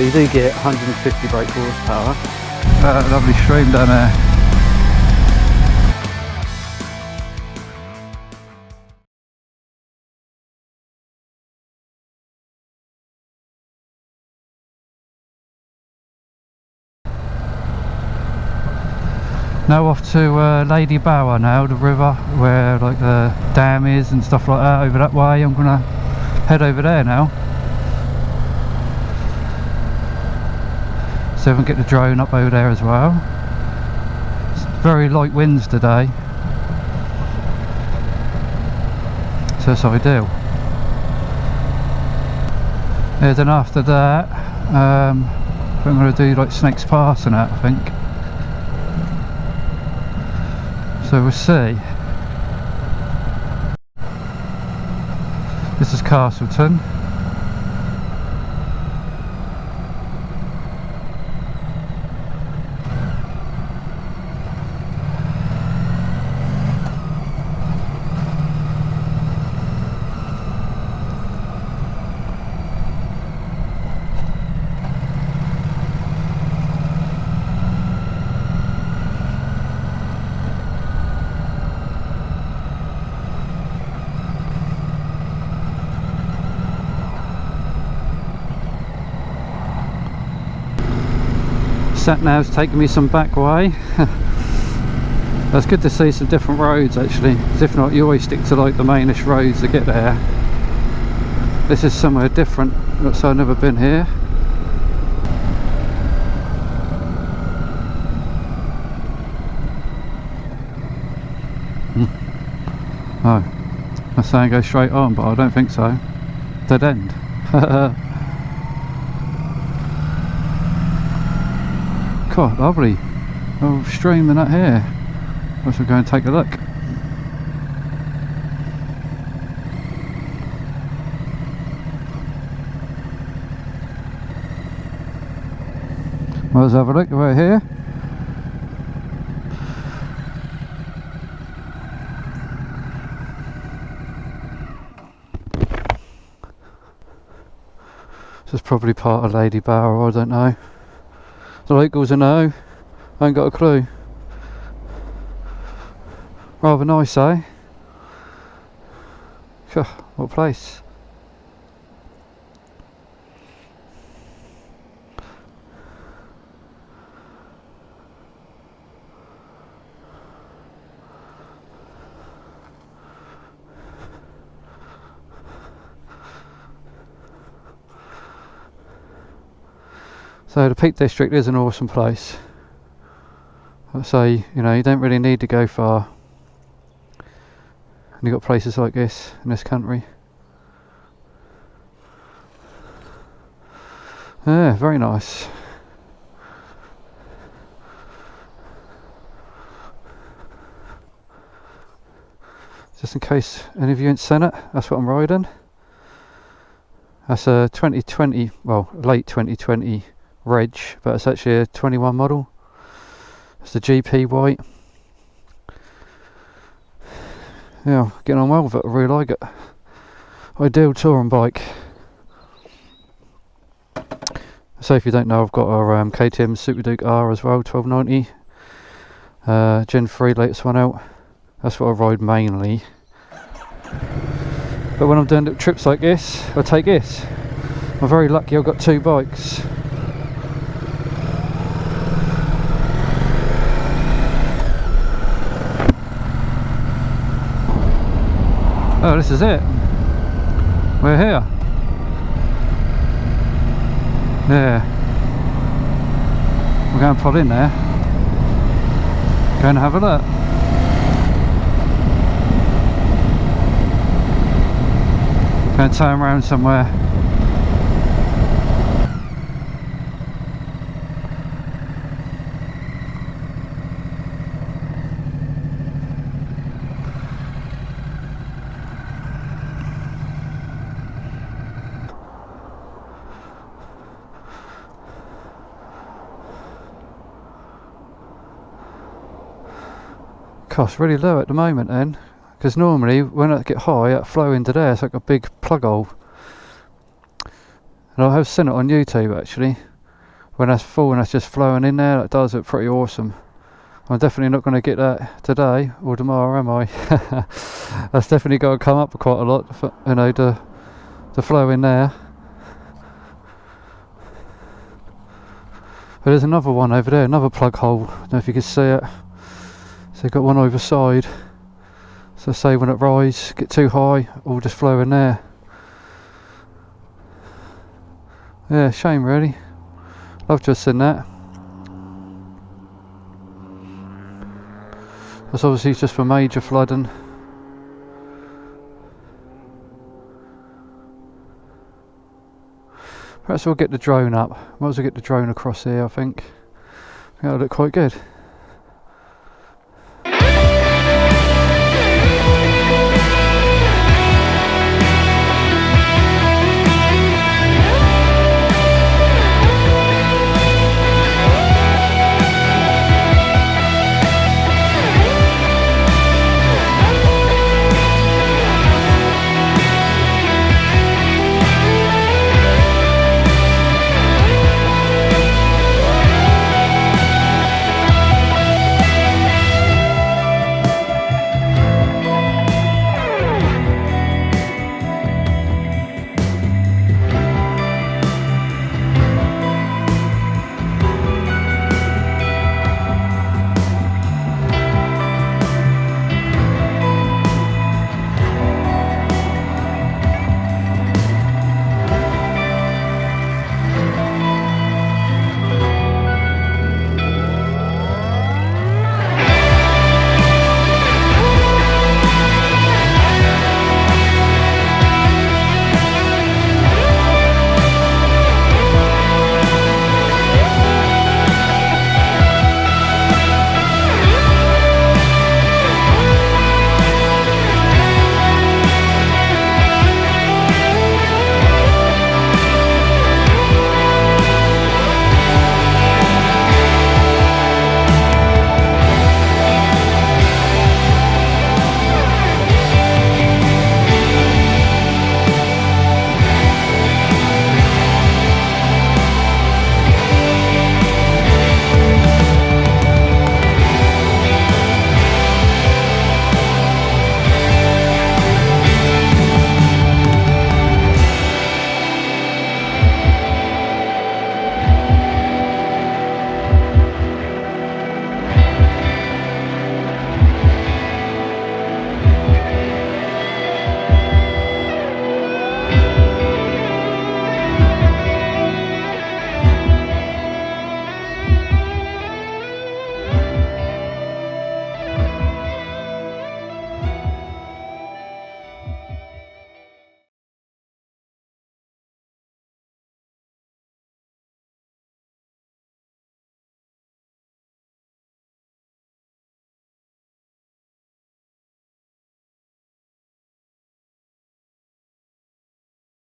you do get 150 brake horsepower. Lovely stream down there. Now off to Ladybower now, the river where like the dam is and stuff like that over that way. I'm gonna head over there now. So I can get the drone up over there as well. It's very light winds today, so it's ideal. Yeah, then after that, I'm going to do like Snakes Pass and that, I think. So we'll see. This is Castleton. Sat nav's taking me some back way. That's good to see some different roads actually, because if not you always stick to like the mainish roads to get there. This is somewhere different, looks like I've never been here. Oh, I'm saying go straight on, but I don't think so. Dead end. God, lovely. Oh, streaming that here. I should go and take a look. Well, let's have a look right here. This is probably part of Ladybower, I don't know. The locals are no, I ain't got a clue. Rather nice, eh? What a place. So the Peak District is an awesome place. I'd say, you know, you don't really need to go far. And you've got places like this in this country. Yeah, very nice. Just in case any of you ain't seen it, that's what I'm riding. That's a 2020, well, late 2020 reg, but it's actually a 21 model. It's the GP white. Yeah, getting on well with it, I really like it. Ideal touring bike. So if you don't know, I've got our KTM Super Duke R as well, 1290. Gen 3, latest one out. That's what I ride mainly. But when I'm doing trips like this, I take this. I'm very lucky I've got two bikes. Oh, this is it. We're here. Yeah. We're going to pull in there. Go and have a look. Go and turn around somewhere. Gosh, really low at the moment then, because normally when I get high I flow into there, it's like a big plug hole. And I have seen it on YouTube actually. when that's full and that's just flowing in there, that does look pretty awesome. I'm definitely not going to get that today or tomorrow, am I? That's definitely going to come up quite a lot, you know, the flow in there. But there's another one over there, another plug hole. I don't know if you can see it. So you've got one over side. So say when it rises, get too high, all just flow in there. Yeah, shame really. I've just seen that. That's obviously just for major flooding. Perhaps we'll get the drone up. Might as well get the drone across here, I think. That'll look quite good.